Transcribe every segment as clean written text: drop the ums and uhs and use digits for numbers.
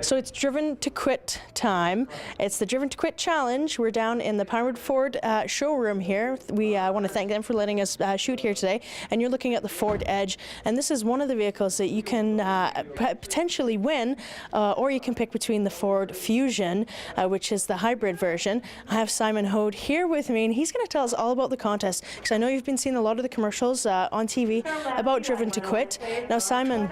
So it's Driven to Quit time. It's the Driven to Quit challenge. We're down in the Pinewood Ford showroom here. We want to thank them for letting us shoot here today. And you're looking at the Ford Edge. And this is one of the vehicles that you can potentially win, or you can pick between the Ford Fusion, which is the hybrid version. I have Simon Hode here with me, and he's going to tell us all about the contest, because I know you've been seeing a lot of the commercials on TV about Driven to Quit. Now, Simon,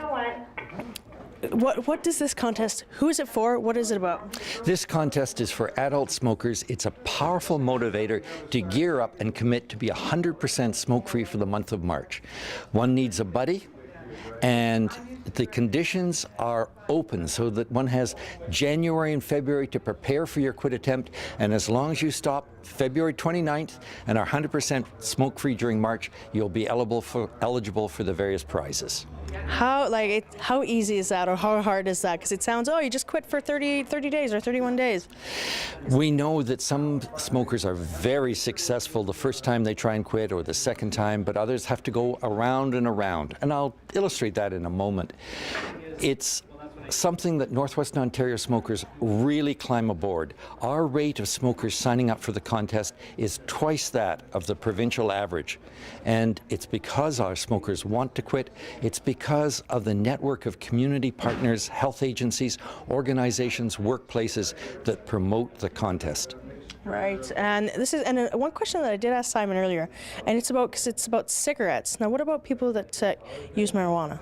what does this contest, who is it for, what is it about? This contest is for adult smokers. It's a powerful motivator to gear up and commit to be 100% smoke-free for the month of March. One needs a buddy, and the conditions are open so that one has January and February to prepare for your quit attempt, and as long as you stop February 29th and are 100% smoke-free during March, you'll be eligible for the various prizes. How easy is that, or how hard is that? Because it sounds, oh, you just quit for 30 days or 31 days. We know that some smokers are very successful the first time they try and quit, or the second time, but others have to go around and around. And I'll illustrate that in a moment. It's something that Northwestern Ontario smokers really climb aboard. Our rate of smokers signing up for the contest is twice that of the provincial average. And it's because our smokers want to quit. It's because of the network of community partners, health agencies, organizations, workplaces that promote the contest. Right, and one question that I did ask Simon earlier, and it's about cigarettes. Now, what about people that use marijuana?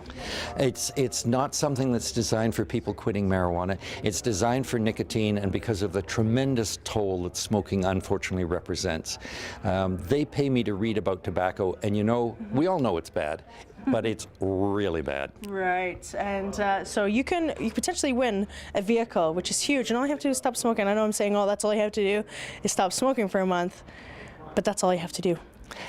It's not something that's designed for people quitting marijuana. It's designed for nicotine, and because of the tremendous toll that smoking unfortunately represents. They pay me to read about tobacco, and you know, we all know it's bad, but it's really bad. Right, and so you potentially win a vehicle, which is huge, and all you have to do is stop smoking. I know I'm saying, oh, that's all you have to do is stop smoking for a month, but that's all you have to do.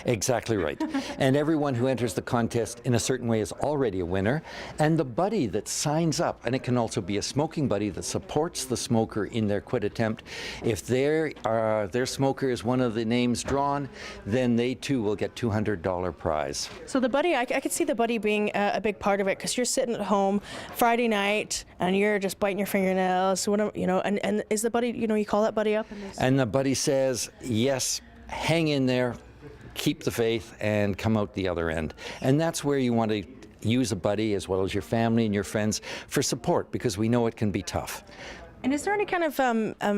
Exactly right. And everyone who enters the contest in a certain way is already a winner. And the buddy that signs up, and it can also be a smoking buddy that supports the smoker in their quit attempt, if their smoker is one of the names drawn, then they too will get $200 prize. So the buddy, I could see the buddy being a big part of it, because you're sitting at home Friday night and you're just biting your fingernails, you know, and is the buddy, you know, you call that buddy up? And the buddy says, yes, hang in there, keep the faith, and come out the other end. And that's where you want to use a buddy, as well as your family and your friends, for support, because we know it can be tough. And is there any kind of,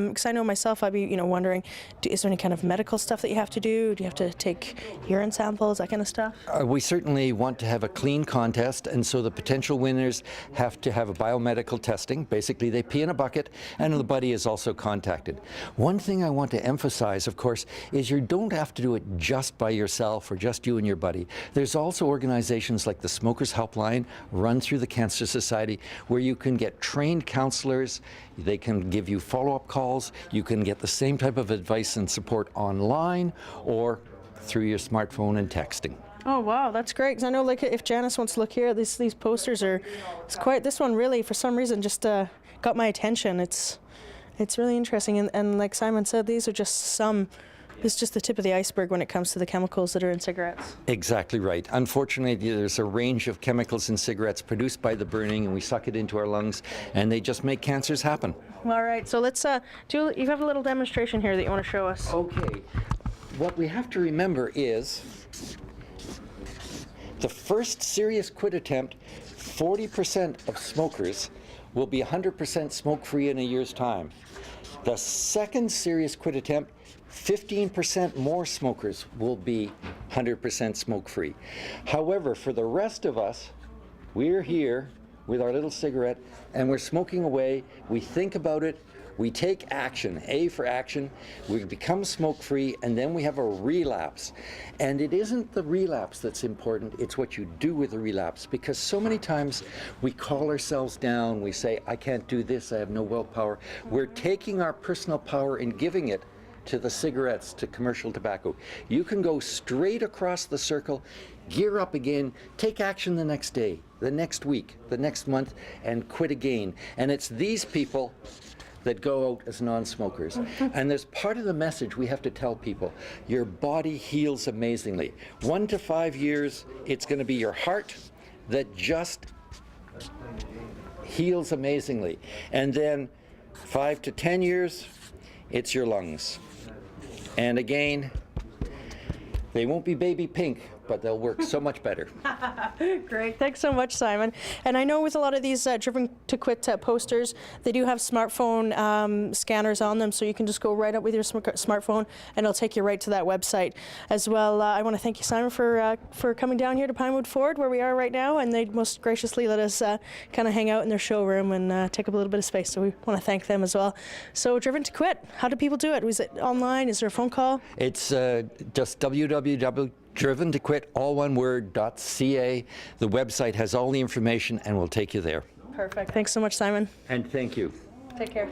because I know myself, I'd be, you know, wondering, is there any kind of medical stuff that you have to do? Do you have to take urine samples, that kind of stuff? We certainly want to have a clean contest, and so the potential winners have to have a biomedical testing. Basically, they pee in a bucket, and the buddy is also contacted. One thing I want to emphasize, of course, is you don't have to do it just by yourself or just you and your buddy. There's also organizations like the Smokers Helpline, run through the Cancer Society, where you can get trained counselors. They can give you follow-up calls. You can get the same type of advice and support online or through your smartphone and texting. Oh wow, that's great. Because I know, like, if Janice wants to look here, these posters are, this one really, for some reason, just got my attention. It's really interesting, and like Simon said, these are just it's just the tip of the iceberg when it comes to the chemicals that are in cigarettes. Exactly right. Unfortunately, there's a range of chemicals in cigarettes produced by the burning, and we suck it into our lungs, and they just make cancers happen. All right, so let's you have a little demonstration here that you want to show us. Okay. What we have to remember is the first serious quit attempt, 40% of smokers will be 100% smoke-free in a year's time. The second serious quit attempt, 15% more smokers will be 100% smoke-free. However, for the rest of us, we're here with our little cigarette and we're smoking away. We think about it. We take action, A for action, we become smoke-free, and then we have a relapse. And it isn't the relapse that's important, it's what you do with the relapse. Because so many times we call ourselves down, we say, I can't do this, I have no willpower. We're taking our personal power and giving it to the cigarettes, to commercial tobacco. You can go straight across the circle, gear up again, take action the next day, the next week, the next month, and quit again. And it's these people that go out as non-smokers. And there's part of the message we have to tell people. Your body heals amazingly. 1 to 5 years, it's going to be your heart that just heals amazingly. And then 5 to 10 years, it's your lungs. And again, they won't be baby pink, but they'll work so much better. Great. Thanks so much, Simon. And I know with a lot of these Driven to Quit posters, they do have smartphone scanners on them, so you can just go right up with your smartphone and it'll take you right to that website as well. I want to thank you, Simon, for coming down here to Pinewood Ford, where we are right now, and they most graciously let us kind of hang out in their showroom and take up a little bit of space, so we want to thank them as well. So Driven to Quit, how do people do it? Was it online? Is there a phone call? It's just www.driventoquit, all one word, .ca. The website has all the information and will take you there. Perfect. Thanks so much, Simon. And thank you. Take care.